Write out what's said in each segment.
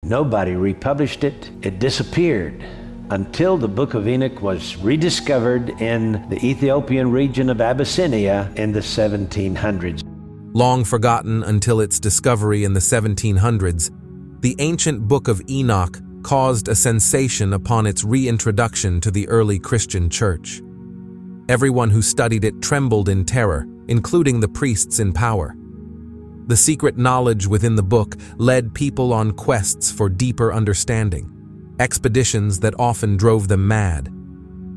Nobody republished it. It disappeared until the Book of Enoch was rediscovered in the Ethiopian region of Abyssinia in the 1700s. Long forgotten until its discovery in the 1700s, the ancient Book of Enoch caused a sensation upon its reintroduction to the early Christian church. Everyone who studied it trembled in terror, including the priests in power. The secret knowledge within the book led people on quests for deeper understanding, expeditions that often drove them mad.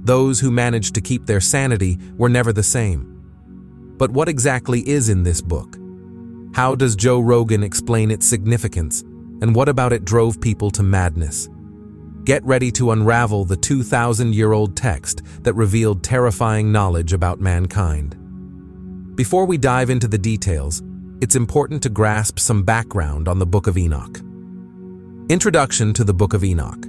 Those who managed to keep their sanity were never the same. But what exactly is in this book? How does Joe Rogan explain its significance, and what about it drove people to madness? Get ready to unravel the 2,000-year-old text that revealed terrifying knowledge about mankind. Before we dive into the details, it's important to grasp some background on the Book of Enoch. Introduction to the Book of Enoch.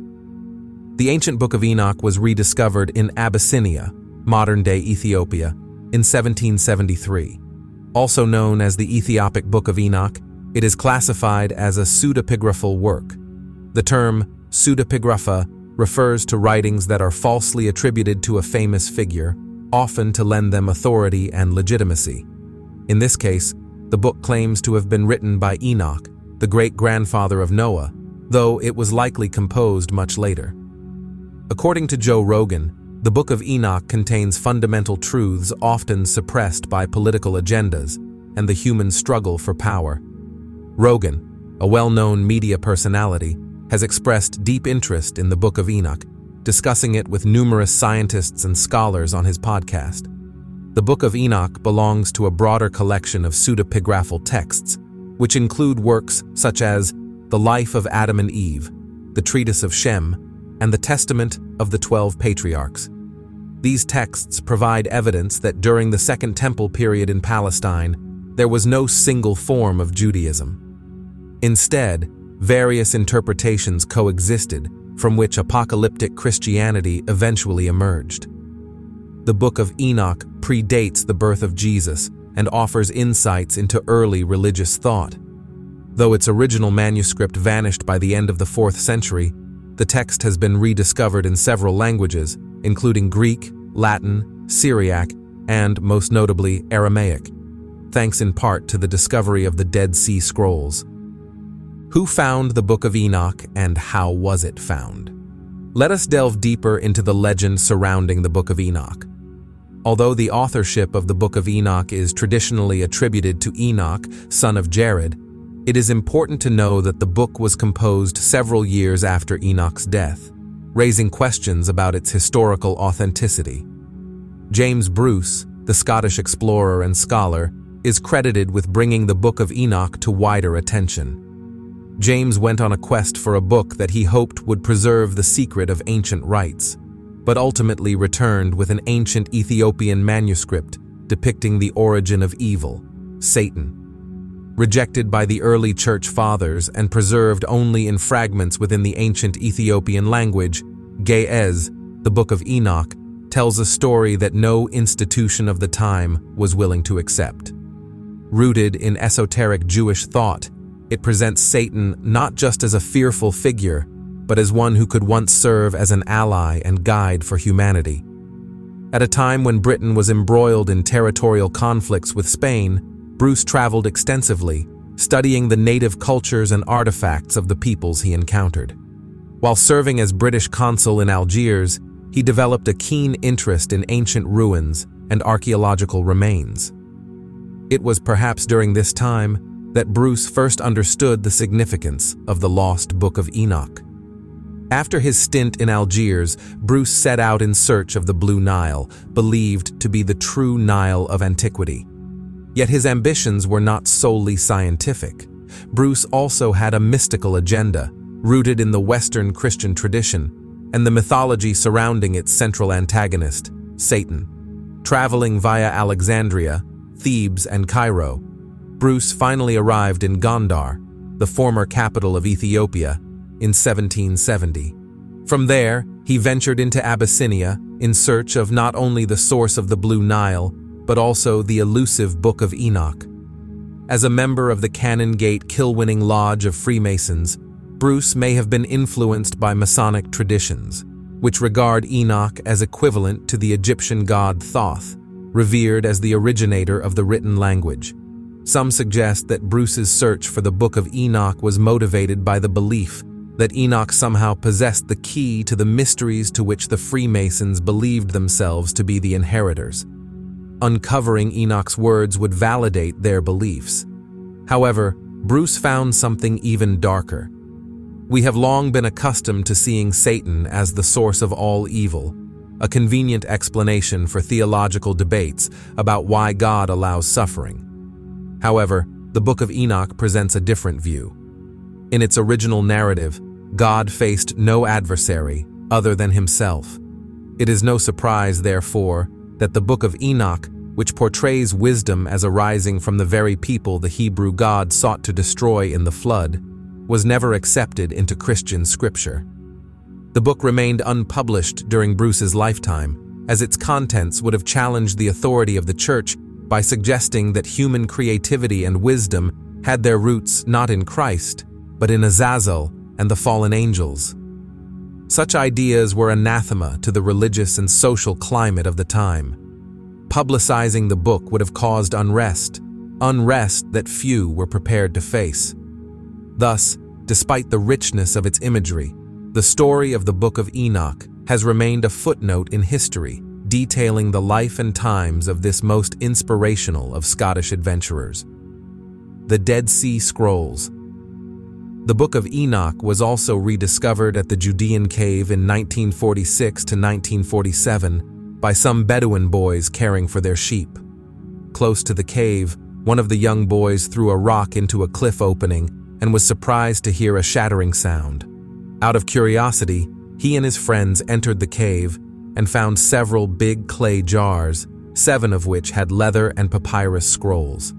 The ancient Book of Enoch was rediscovered in Abyssinia, modern-day Ethiopia, in 1773. Also known as the Ethiopic Book of Enoch, it is classified as a pseudepigraphal work. The term pseudepigrapha refers to writings that are falsely attributed to a famous figure, often to lend them authority and legitimacy. In this case, the book claims to have been written by Enoch, the great-grandfather of Noah, though it was likely composed much later. According to Joe Rogan, the Book of Enoch contains fundamental truths often suppressed by political agendas and the human struggle for power. Rogan, a well-known media personality, has expressed deep interest in the Book of Enoch, discussing it with numerous scientists and scholars on his podcast. The Book of Enoch belongs to a broader collection of pseudepigraphal texts, which include works such as The Life of Adam and Eve, the Treatise of Shem, and the Testament of the 12 Patriarchs. These texts provide evidence that during the Second Temple period in Palestine, there was no single form of Judaism. Instead, various interpretations coexisted, from which apocalyptic Christianity eventually emerged. The Book of Enoch predates the birth of Jesus and offers insights into early religious thought. Though its original manuscript vanished by the end of the 4th century, the text has been rediscovered in several languages, including Greek, Latin, Syriac, and, most notably, Aramaic, thanks in part to the discovery of the Dead Sea Scrolls. Who found the Book of Enoch, and how was it found? Let us delve deeper into the legend surrounding the Book of Enoch. Although the authorship of the Book of Enoch is traditionally attributed to Enoch, son of JRE, it is important to know that the book was composed several years after Enoch's death, raising questions about its historical authenticity. James Bruce, the Scottish explorer and scholar, is credited with bringing the Book of Enoch to wider attention. James went on a quest for a book that he hoped would preserve the secret of ancient rites, but ultimately returned with an ancient Ethiopian manuscript depicting the origin of evil, Satan. Rejected by the early church fathers and preserved only in fragments within the ancient Ethiopian language, Ge'ez, the Book of Enoch, tells a story that no institution of the time was willing to accept. Rooted in esoteric Jewish thought, it presents Satan not just as a fearful figure, but as one who could once serve as an ally and guide for humanity. At a time when Britain was embroiled in territorial conflicts with Spain, Bruce traveled extensively, studying the native cultures and artifacts of the peoples he encountered. While serving as British consul in Algiers, he developed a keen interest in ancient ruins and archaeological remains. It was perhaps during this time that Bruce first understood the significance of the lost Book of Enoch. After his stint in Algiers, Bruce set out in search of the Blue Nile, believed to be the true Nile of antiquity. Yet his ambitions were not solely scientific. Bruce also had a mystical agenda, rooted in the Western Christian tradition and the mythology surrounding its central antagonist, Satan. Traveling via Alexandria, Thebes, and Cairo, Bruce finally arrived in Gondar, the former capital of Ethiopia, in 1770. From there, he ventured into Abyssinia in search of not only the source of the Blue Nile, but also the elusive Book of Enoch. As a member of the Cannon Gate Kill-Winning Lodge of Freemasons, Bruce may have been influenced by Masonic traditions, which regard Enoch as equivalent to the Egyptian god Thoth, revered as the originator of the written language. Some suggest that Bruce's search for the Book of Enoch was motivated by the belief that Enoch somehow possessed the key to the mysteries to which the Freemasons believed themselves to be the inheritors. Uncovering Enoch's words would validate their beliefs. However, Bruce found something even darker. We have long been accustomed to seeing Satan as the source of all evil, a convenient explanation for theological debates about why God allows suffering. However, the Book of Enoch presents a different view. In its original narrative, God faced no adversary other than himself. It is no surprise, therefore, that the Book of Enoch, which portrays wisdom as arising from the very people the Hebrew God sought to destroy in the flood, was never accepted into Christian scripture. The book remained unpublished during Bruce's lifetime, as its contents would have challenged the authority of the Church by suggesting that human creativity and wisdom had their roots not in Christ, but in Azazel and the fallen angels. Such ideas were anathema to the religious and social climate of the time. Publicizing the book would have caused unrest that few were prepared to face. Thus, despite the richness of its imagery, the story of the Book of Enoch has remained a footnote in history, detailing the life and times of this most inspirational of Scottish adventurers. The Dead Sea Scrolls. The Book of Enoch was also rediscovered at the Judean cave in 1946 to 1947 by some Bedouin boys caring for their sheep. Close to the cave, one of the young boys threw a rock into a cliff opening and was surprised to hear a shattering sound. Out of curiosity, he and his friends entered the cave and found several big clay jars, 7 of which had leather and papyrus scrolls.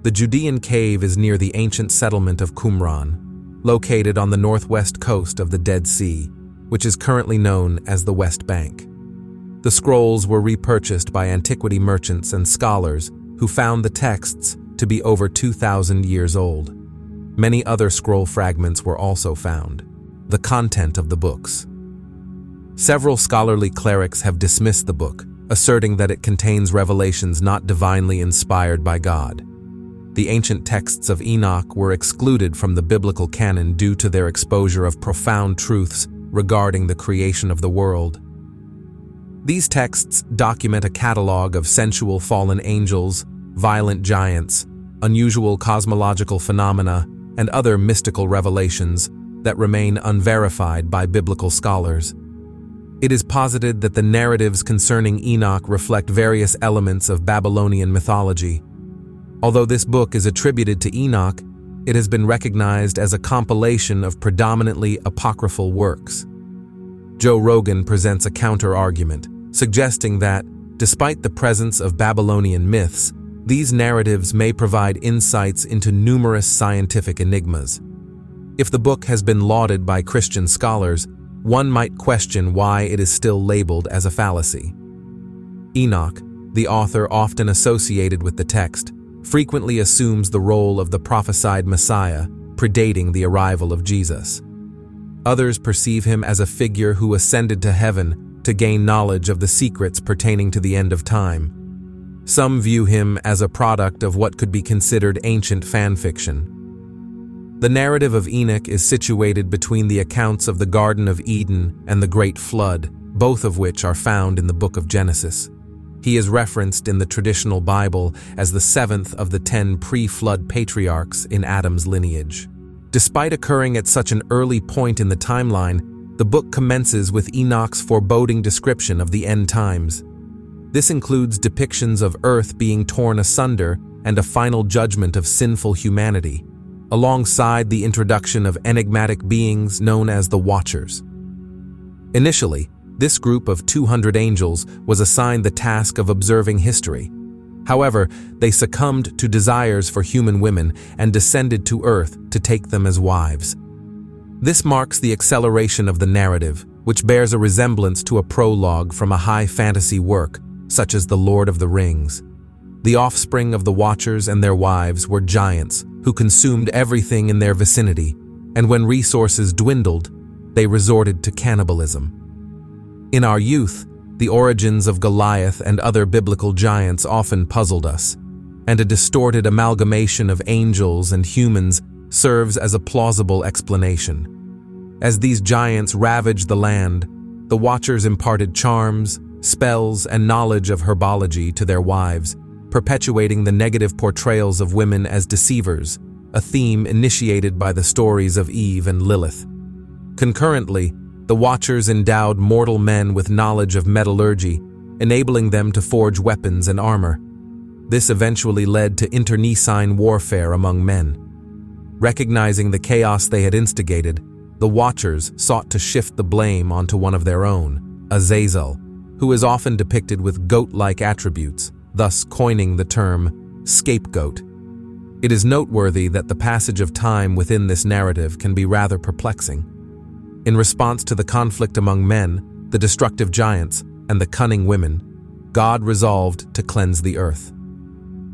The Judean cave is near the ancient settlement of Qumran, located on the northwest coast of the Dead Sea, which is currently known as the West Bank. The scrolls were repurchased by antiquity merchants and scholars who found the texts to be over 2,000 years old. Many other scroll fragments were also found. The content of the books. Several scholarly clerics have dismissed the book, asserting that it contains revelations not divinely inspired by God. The ancient texts of Enoch were excluded from the biblical canon due to their exposure of profound truths regarding the creation of the world. These texts document a catalog of sensual fallen angels, violent giants, unusual cosmological phenomena, and other mystical revelations that remain unverified by biblical scholars. It is posited that the narratives concerning Enoch reflect various elements of Babylonian mythology. Although this book is attributed to Enoch, it has been recognized as a compilation of predominantly apocryphal works. Joe Rogan presents a counter-argument, suggesting that, despite the presence of Babylonian myths, these narratives may provide insights into numerous scientific enigmas. If the book has been lauded by Christian scholars, one might question why it is still labeled as a fallacy. Enoch, the author often associated with the text, frequently assumes the role of the prophesied Messiah, predating the arrival of Jesus. Others perceive him as a figure who ascended to heaven to gain knowledge of the secrets pertaining to the end of time. Some view him as a product of what could be considered ancient fan fiction. The narrative of Enoch is situated between the accounts of the Garden of Eden and the Great Flood, both of which are found in the Book of Genesis. He is referenced in the traditional Bible as the 7th of the 10 pre-flood patriarchs in Adam's lineage. Despite occurring at such an early point in the timeline, the book commences with Enoch's foreboding description of the end times. This includes depictions of Earth being torn asunder and a final judgment of sinful humanity, alongside the introduction of enigmatic beings known as the Watchers. Initially, this group of 200 angels was assigned the task of observing history. However, they succumbed to desires for human women and descended to Earth to take them as wives. This marks the acceleration of the narrative, which bears a resemblance to a prologue from a high fantasy work, such as The Lord of the Rings. The offspring of the Watchers and their wives were giants who consumed everything in their vicinity, and when resources dwindled, they resorted to cannibalism. In our youth, the origins of Goliath and other biblical giants often puzzled us, and a distorted amalgamation of angels and humans serves as a plausible explanation. As these giants ravaged the land, the Watchers imparted charms, spells, and knowledge of herbology to their wives, perpetuating the negative portrayals of women as deceivers, a theme initiated by the stories of Eve and Lilith. Concurrently, the Watchers endowed mortal men with knowledge of metallurgy, enabling them to forge weapons and armor. This eventually led to internecine warfare among men. Recognizing the chaos they had instigated, the Watchers sought to shift the blame onto one of their own, Azazel, who is often depicted with goat-like attributes, thus coining the term scapegoat. It is noteworthy that the passage of time within this narrative can be rather perplexing. In response to the conflict among men, the destructive giants, and the cunning women, God resolved to cleanse the earth.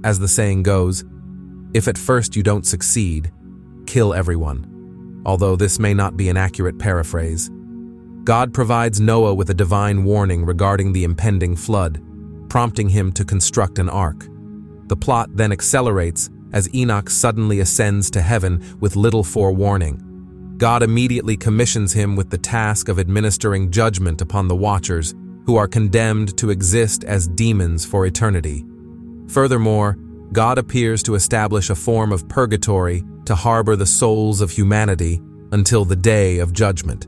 As the saying goes, if at first you don't succeed, kill everyone. Although this may not be an accurate paraphrase, God provides Noah with a divine warning regarding the impending flood, prompting him to construct an ark. The plot then accelerates as Enoch suddenly ascends to heaven with little forewarning. God immediately commissions him with the task of administering judgment upon the Watchers, who are condemned to exist as demons for eternity. Furthermore, God appears to establish a form of purgatory to harbor the souls of humanity until the day of judgment.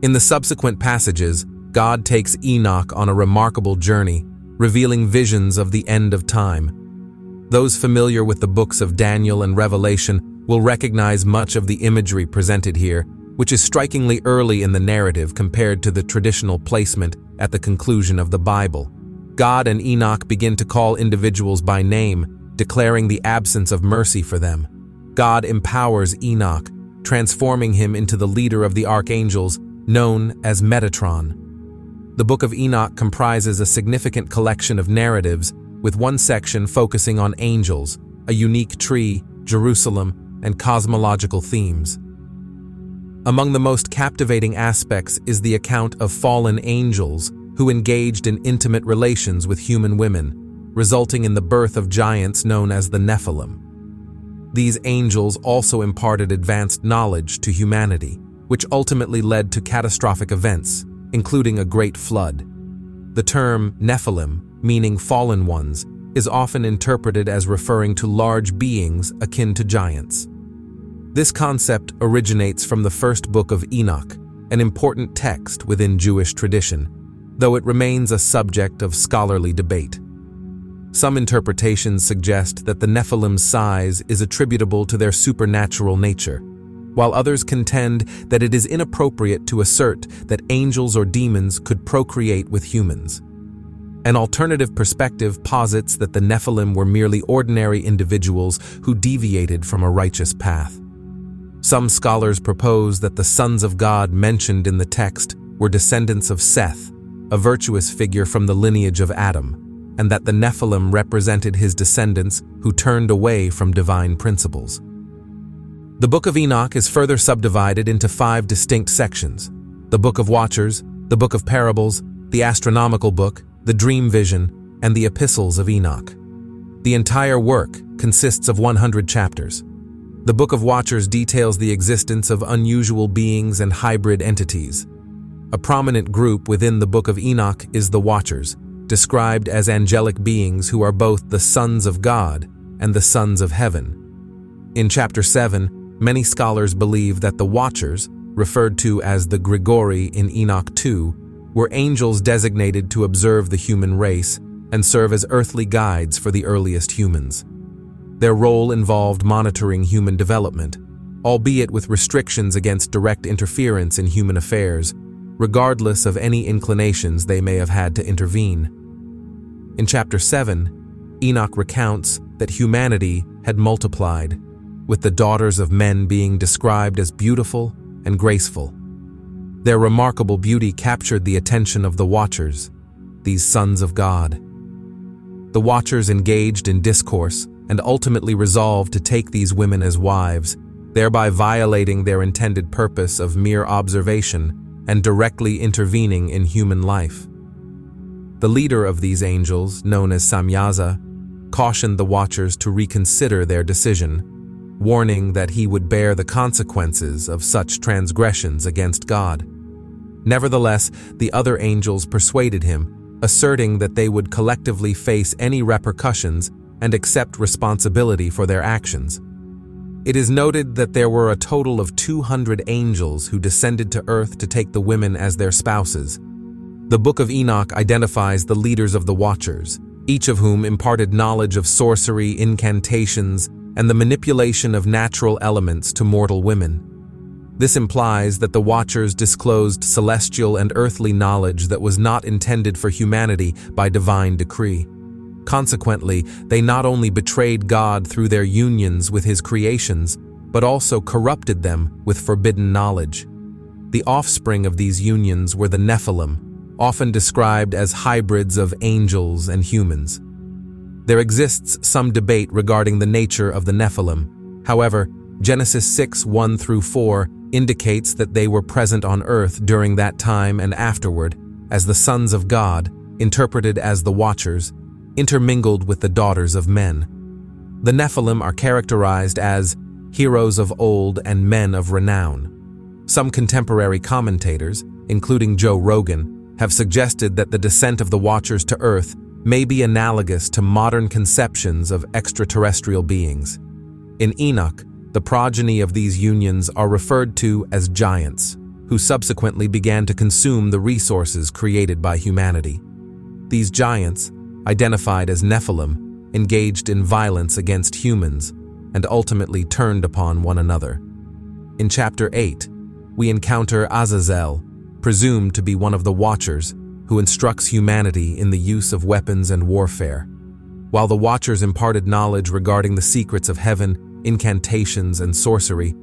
In the subsequent passages, God takes Enoch on a remarkable journey, revealing visions of the end of time. Those familiar with the books of Daniel and Revelation will recognize much of the imagery presented here, which is strikingly early in the narrative compared to the traditional placement at the conclusion of the Bible. God and Enoch begin to call individuals by name, declaring the absence of mercy for them. God empowers Enoch, transforming him into the leader of the Archangels, known as Metatron. The Book of Enoch comprises a significant collection of narratives, with one section focusing on angels, a unique tree, Jerusalem, and cosmological themes. Among the most captivating aspects is the account of fallen angels who engaged in intimate relations with human women, resulting in the birth of giants known as the Nephilim. These angels also imparted advanced knowledge to humanity, which ultimately led to catastrophic events, including a great flood. The term Nephilim, meaning fallen ones, is often interpreted as referring to large beings akin to giants. This concept originates from the first book of Enoch, an important text within Jewish tradition, though it remains a subject of scholarly debate. Some interpretations suggest that the Nephilim's size is attributable to their supernatural nature, while others contend that it is inappropriate to assert that angels or demons could procreate with humans. An alternative perspective posits that the Nephilim were merely ordinary individuals who deviated from a righteous path. Some scholars propose that the sons of God mentioned in the text were descendants of Seth, a virtuous figure from the lineage of Adam, and that the Nephilim represented his descendants who turned away from divine principles. The Book of Enoch is further subdivided into 5 distinct sections: the Book of Watchers, the Book of Parables, the Astronomical Book, the Dream Vision, and the Epistles of Enoch. The entire work consists of 100 chapters. The Book of Watchers details the existence of unusual beings and hybrid entities. A prominent group within the Book of Enoch is the Watchers, described as angelic beings who are both the sons of God and the sons of heaven. In chapter 7, many scholars believe that the Watchers, referred to as the Grigori in Enoch 2, were angels designated to observe the human race and serve as earthly guides for the earliest humans. Their role involved monitoring human development, albeit with restrictions against direct interference in human affairs, regardless of any inclinations they may have had to intervene. In chapter 7, Enoch recounts that humanity had multiplied, with the daughters of men being described as beautiful and graceful. Their remarkable beauty captured the attention of the Watchers, these sons of God. The Watchers engaged in discourse and ultimately resolved to take these women as wives, thereby violating their intended purpose of mere observation and directly intervening in human life. The leader of these angels, known as Samyaza, cautioned the watchers to reconsider their decision, warning that he would bear the consequences of such transgressions against God. Nevertheless, the other angels persuaded him, asserting that they would collectively face any repercussions and accept responsibility for their actions. It is noted that there were a total of 200 angels who descended to earth to take the women as their spouses. The Book of Enoch identifies the leaders of the Watchers, each of whom imparted knowledge of sorcery, incantations, and the manipulation of natural elements to mortal women. This implies that the Watchers disclosed celestial and earthly knowledge that was not intended for humanity by divine decree. Consequently, they not only betrayed God through their unions with His creations, but also corrupted them with forbidden knowledge. The offspring of these unions were the Nephilim, often described as hybrids of angels and humans. There exists some debate regarding the nature of the Nephilim. However, Genesis 6:1-4 indicates that they were present on earth during that time and afterward, as the sons of God, interpreted as the Watchers, intermingled with the daughters of men. The Nephilim are characterized as heroes of old and men of renown. Some contemporary commentators, including Joe Rogan, have suggested that the descent of the Watchers to earth may be analogous to modern conceptions of extraterrestrial beings. In Enoch, the progeny of these unions are referred to as giants, who subsequently began to consume the resources created by humanity. These giants, identified as Nephilim, engaged in violence against humans and ultimately turned upon one another. In Chapter 8, we encounter Azazel, presumed to be one of the Watchers, who instructs humanity in the use of weapons and warfare. While the Watchers imparted knowledge regarding the secrets of heaven, incantations, and sorcery,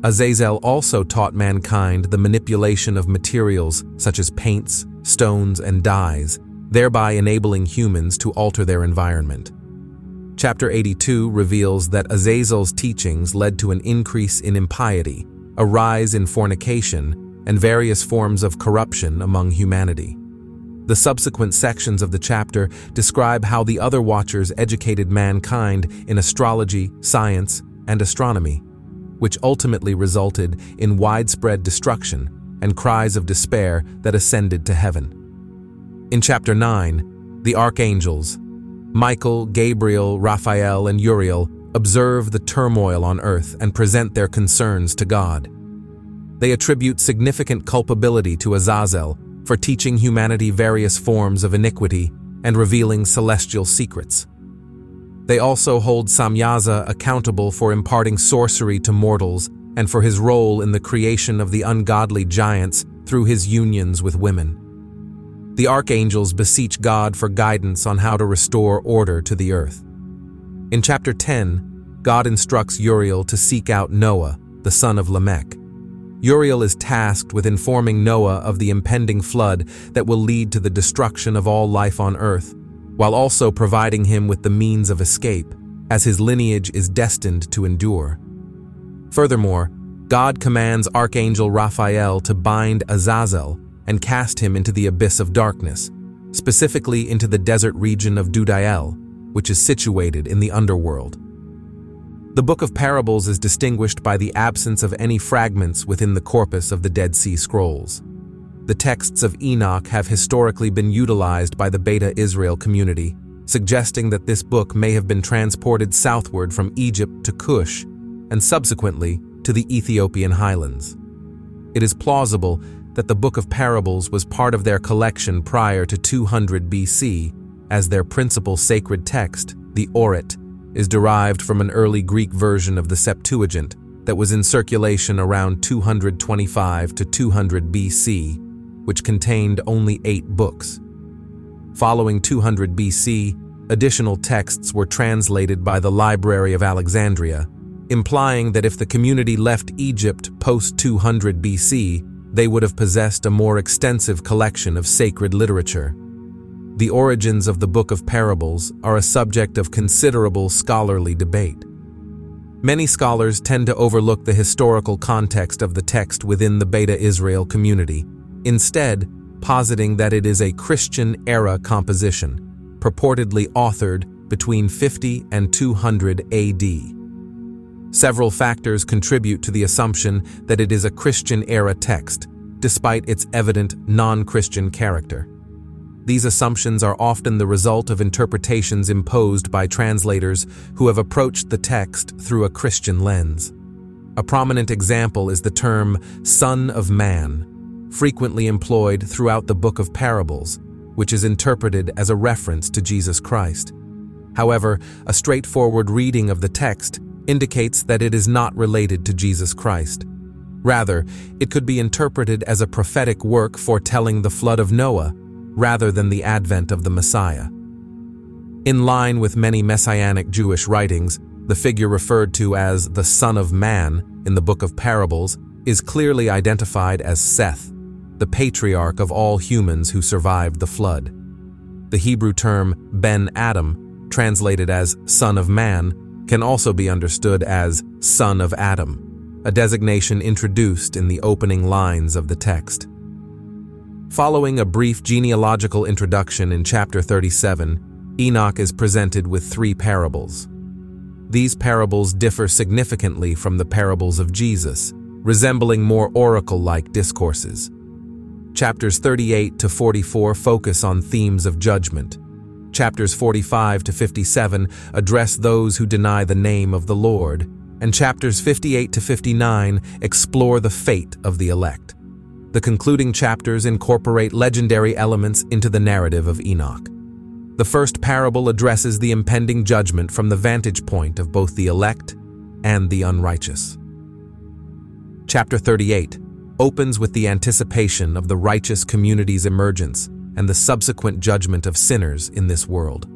Azazel also taught mankind the manipulation of materials such as paints, stones, and dyes, thereby enabling humans to alter their environment. Chapter 82 reveals that Azazel's teachings led to an increase in impiety, a rise in fornication, and various forms of corruption among humanity. The subsequent sections of the chapter describe how the other Watchers educated mankind in astrology, science, and astronomy, which ultimately resulted in widespread destruction and cries of despair that ascended to heaven. In Chapter 9, the Archangels, Michael, Gabriel, Raphael, and Uriel, observe the turmoil on earth and present their concerns to God. They attribute significant culpability to Azazel for teaching humanity various forms of iniquity and revealing celestial secrets. They also hold Samyaza accountable for imparting sorcery to mortals and for his role in the creation of the ungodly giants through his unions with women. The Archangels beseech God for guidance on how to restore order to the earth. In Chapter 10, God instructs Uriel to seek out Noah, the son of Lamech. Uriel is tasked with informing Noah of the impending flood that will lead to the destruction of all life on earth, while also providing him with the means of escape, as his lineage is destined to endure. Furthermore, God commands Archangel Raphael to bind Azazel and cast him into the abyss of darkness, specifically into the desert region of Dudael, which is situated in the underworld. The Book of Parables is distinguished by the absence of any fragments within the corpus of the Dead Sea Scrolls. The texts of Enoch have historically been utilized by the Beta Israel community, suggesting that this book may have been transported southward from Egypt to Cush and subsequently to the Ethiopian highlands. It is plausible that the Book of Parables was part of their collection prior to 200 BC, as their principal sacred text, the Orit, is derived from an early Greek version of the Septuagint that was in circulation around 225 to 200 BC, which contained only 8 books. Following 200 BC, additional texts were translated by the Library of Alexandria, implying that if the community left Egypt post-200 BC, they would have possessed a more extensive collection of sacred literature. The origins of the Book of Parables are a subject of considerable scholarly debate. Many scholars tend to overlook the historical context of the text within the Beta Israel community, instead positing that it is a Christian-era composition, purportedly authored between 50 and 200 AD. Several factors contribute to the assumption that it is a Christian-era text, despite its evident non-Christian character. These assumptions are often the result of interpretations imposed by translators who have approached the text through a Christian lens. A prominent example is the term "Son of Man," frequently employed throughout the Book of Parables, which is interpreted as a reference to Jesus Christ. However, a straightforward reading of the text indicates that it is not related to Jesus Christ. Rather, it could be interpreted as a prophetic work foretelling the flood of Noah, rather than the advent of the Messiah. In line with many messianic Jewish writings, the figure referred to as the Son of Man in the Book of Parables is clearly identified as Seth, the patriarch of all humans who survived the flood. The Hebrew term Ben Adam, translated as Son of Man, can also be understood as Son of Adam, a designation introduced in the opening lines of the text. Following a brief genealogical introduction in chapter 37, Enoch is presented with 3 parables. These parables differ significantly from the parables of Jesus, resembling more oracle-like discourses. Chapters 38 to 44 focus on themes of judgment. Chapters 45 to 57 address those who deny the name of the Lord, and chapters 58 to 59 explore the fate of the elect. The concluding chapters incorporate legendary elements into the narrative of Enoch. The first parable addresses the impending judgment from the vantage point of both the elect and the unrighteous. Chapter 38 opens with the anticipation of the righteous community's emergence and the subsequent judgment of sinners in this world.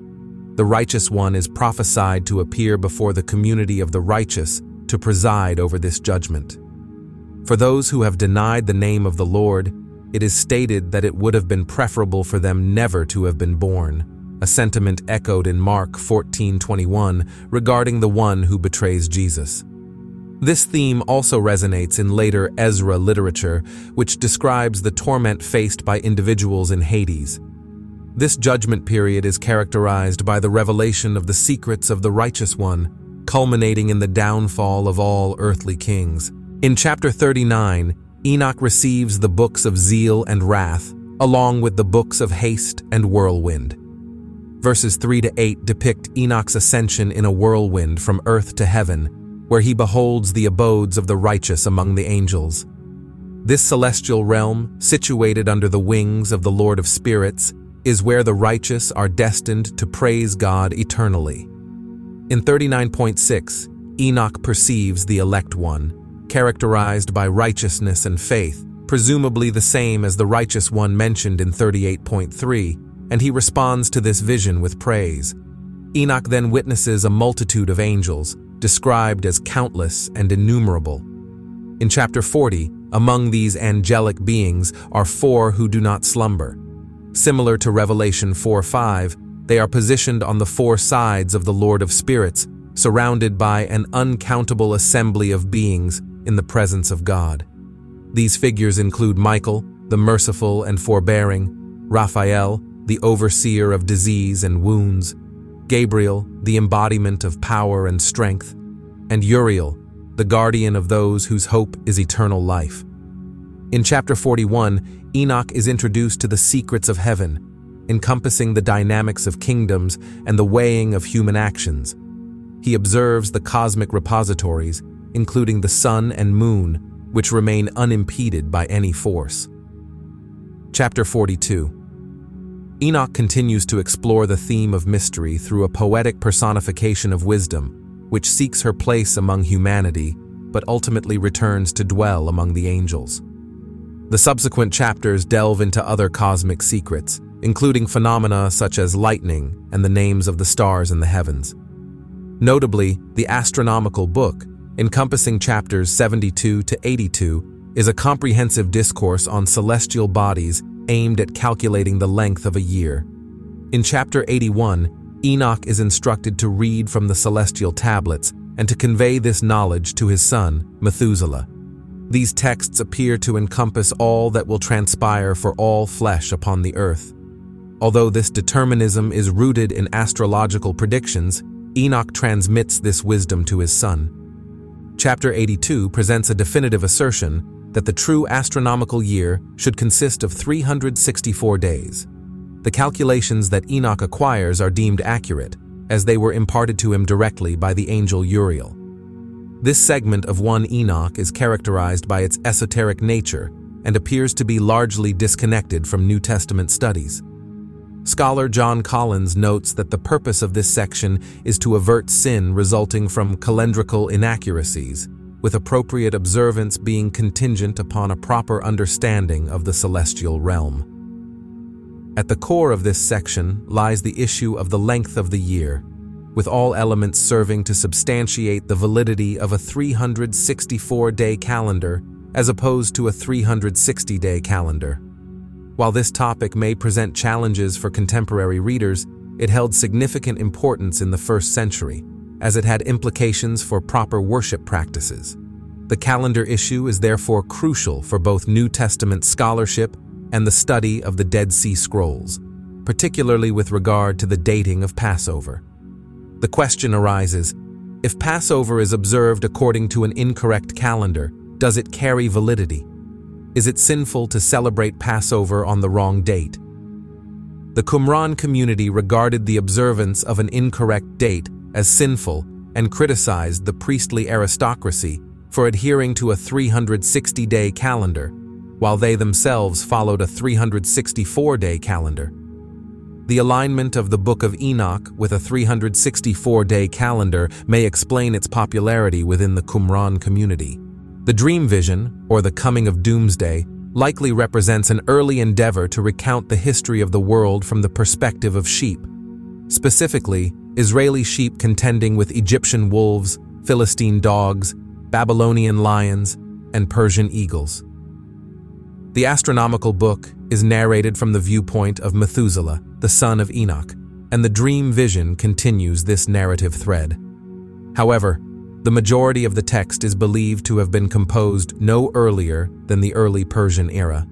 The righteous one is prophesied to appear before the community of the righteous to preside over this judgment. For those who have denied the name of the Lord, it is stated that it would have been preferable for them never to have been born, a sentiment echoed in Mark 14:21 regarding the one who betrays Jesus. This theme also resonates in later Ezra literature, which describes the torment faced by individuals in Hades. This judgment period is characterized by the revelation of the secrets of the righteous one, culminating in the downfall of all earthly kings. In chapter 39, Enoch receives the books of zeal and wrath, along with the books of haste and whirlwind. Verses 3 to 8 depict Enoch's ascension in a whirlwind from earth to heaven, where he beholds the abodes of the righteous among the angels. This celestial realm, situated under the wings of the Lord of Spirits, is where the righteous are destined to praise God eternally. In 39.6, Enoch perceives the elect one, characterized by righteousness and faith, presumably the same as the righteous one mentioned in 38.3, and he responds to this vision with praise. Enoch then witnesses a multitude of angels, described as countless and innumerable. In chapter 40, among these angelic beings are 4 who do not slumber. Similar to Revelation 4:5, they are positioned on the 4 sides of the Lord of Spirits, surrounded by an uncountable assembly of beings in the presence of God. These figures include Michael, the merciful and forbearing, Raphael, the overseer of disease and wounds, Gabriel, the embodiment of power and strength, and Uriel, the guardian of those whose hope is eternal life. In chapter 41, Enoch is introduced to the secrets of heaven, encompassing the dynamics of kingdoms and the weighing of human actions. He observes the cosmic repositories, including the sun and moon, which remain unimpeded by any force. Chapter 42. Enoch continues to explore the theme of mystery through a poetic personification of wisdom, which seeks her place among humanity, but ultimately returns to dwell among the angels. The subsequent chapters delve into other cosmic secrets, including phenomena such as lightning and the names of the stars in the heavens. Notably, the Astronomical Book, encompassing chapters 72 to 82, is a comprehensive discourse on celestial bodies aimed at calculating the length of a year. In chapter 81, Enoch is instructed to read from the celestial tablets and to convey this knowledge to his son, Methuselah. These texts appear to encompass all that will transpire for all flesh upon the earth. Although this determinism is rooted in astrological predictions, Enoch transmits this wisdom to his son. Chapter 82 presents a definitive assertion that the true astronomical year should consist of 364 days. The calculations that Enoch acquires are deemed accurate, as they were imparted to him directly by the angel Uriel. This segment of 1 Enoch is characterized by its esoteric nature and appears to be largely disconnected from New Testament studies. Scholar John Collins notes that the purpose of this section is to avert sin resulting from calendrical inaccuracies, with appropriate observance being contingent upon a proper understanding of the celestial realm. At the core of this section lies the issue of the length of the year, with all elements serving to substantiate the validity of a 364-day calendar as opposed to a 360-day calendar. While this topic may present challenges for contemporary readers, it held significant importance in the first century, as it had implications for proper worship practices. The calendar issue is therefore crucial for both New Testament scholarship and the study of the Dead Sea Scrolls, particularly with regard to the dating of Passover. The question arises, if Passover is observed according to an incorrect calendar, does it carry validity? Is it sinful to celebrate Passover on the wrong date? The Qumran community regarded the observance of an incorrect date as sinful and criticized the priestly aristocracy for adhering to a 360-day calendar, while they themselves followed a 364-day calendar. The alignment of the Book of Enoch with a 364-day calendar may explain its popularity within the Qumran community. The dream vision, or the coming of doomsday, likely represents an early endeavor to recount the history of the world from the perspective of sheep, specifically Israeli sheep contending with Egyptian wolves, Philistine dogs, Babylonian lions, and Persian eagles. The Astronomical Book is narrated from the viewpoint of Methuselah, the son of Enoch, and the dream vision continues this narrative thread. However, the majority of the text is believed to have been composed no earlier than the early Persian era.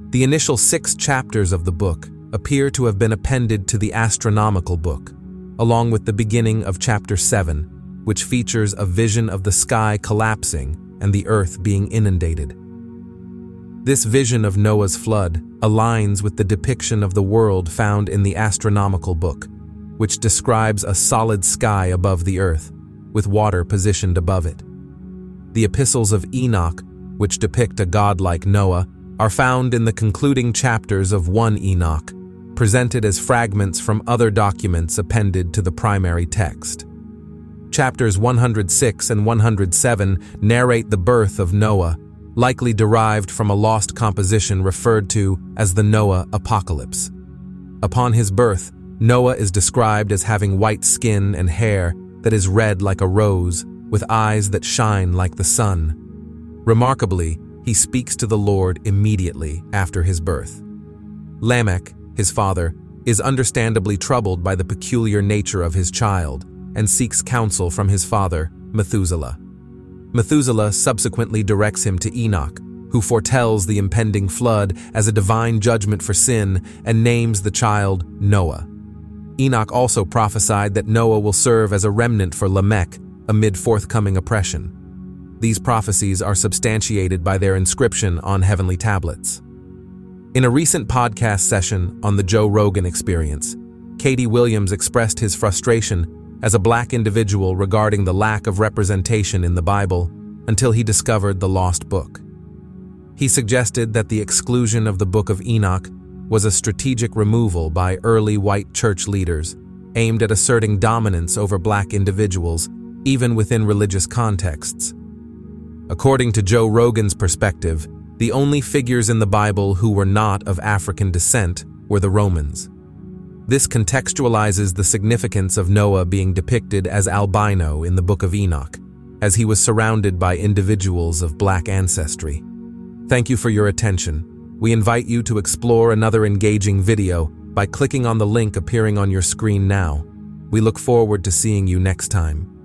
The initial 6 chapters of the book appear to have been appended to the Astronomical Book, along with the beginning of chapter 7, which features a vision of the sky collapsing and the earth being inundated. This vision of Noah's flood aligns with the depiction of the world found in the Astronomical Book, which describes a solid sky above the earth, with water positioned above it. The epistles of Enoch, which depict a godlike Noah, are found in the concluding chapters of 1 Enoch, presented as fragments from other documents appended to the primary text. Chapters 106 and 107 narrate the birth of Noah, likely derived from a lost composition referred to as the Noah Apocalypse. Upon his birth, Noah is described as having white skin and hair that is red like a rose, with eyes that shine like the sun. Remarkably, he speaks to the Lord immediately after his birth. Lamech, his father, is understandably troubled by the peculiar nature of his child and seeks counsel from his father, Methuselah. Methuselah subsequently directs him to Enoch, who foretells the impending flood as a divine judgment for sin and names the child Noah. Enoch also prophesied that Noah will serve as a remnant for Lamech amid forthcoming oppression. These prophecies are substantiated by their inscription on heavenly tablets. In a recent podcast session on the Joe Rogan Experience, Katie Williams expressed his frustration as a Black individual regarding the lack of representation in the Bible until he discovered the lost book. He suggested that the exclusion of the Book of Enoch was a strategic removal by early white church leaders aimed at asserting dominance over Black individuals, even within religious contexts. According to Joe Rogan's perspective, the only figures in the Bible who were not of African descent were the Romans. This contextualizes the significance of Noah being depicted as albino in the Book of Enoch, as he was surrounded by individuals of Black ancestry. Thank you for your attention. We invite you to explore another engaging video by clicking on the link appearing on your screen now. We look forward to seeing you next time.